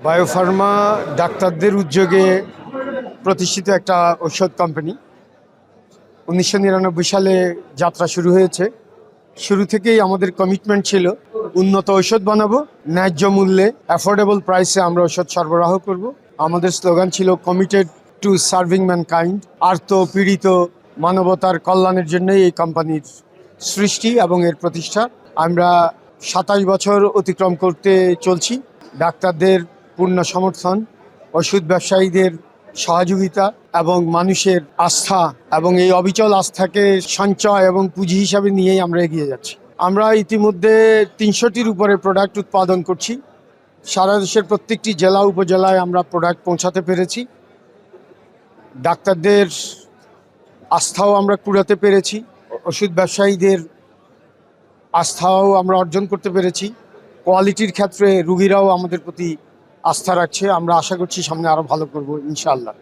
Biopharma ডাক্তারদের উদ্যোগে প্রতিষ্ঠিত একটা ঔষধ কোম্পানি। 1999 সালে যাত্রা শুরু হয়েছে। শুরু থেকেই আমাদের কমিটমেন্ট ছিল উন্নত ঔষধ বানাবো, ন্যায্য মূল্যে, অ্যাফোর্ডেবল প্রাইসে আমরা ঔষধ সরবরাহ করব। আমাদের স্লোগান ছিল কমিটেড টু সার্ভিং ম্যানকাইন্ড। আর্ত পীড়িত মানবতার কল্যাণের জন্যই এই কোম্পানির সৃষ্টি এবং এর প্রতিষ্ঠা। আমরা 27 বছর অতিক্রম করতে চলছি। ডাক্তারদের পূর্ণ সমর্থন, ওষুধ ব্যবসায়ীদের সহযোগিতা এবং মানুষের আস্থা এবং এই অবিচল আস্থাকে সঞ্চয় এবং পুঁজি হিসাবে নিয়েই আমরা এগিয়ে যাচ্ছি। আমরা ইতিমধ্যে 300টির উপরে প্রোডাক্ট উৎপাদন করছি। সারা দেশের প্রত্যেকটি জেলা উপজেলায় আমরা প্রোডাক্ট পৌঁছাতে পেরেছি। ডাক্তারদের আস্থাও আমরা কুড়াতে পেরেছি, ওষুধ ব্যবসায়ীদের আস্থাও আমরা অর্জন করতে পেরেছি। কোয়ালিটির ক্ষেত্রে রুগীরাও আমাদের প্রতি আস্থা রাখছে। আমরা আশা করছি সামনে আরও ভালো করব ইনশাআল্লাহ।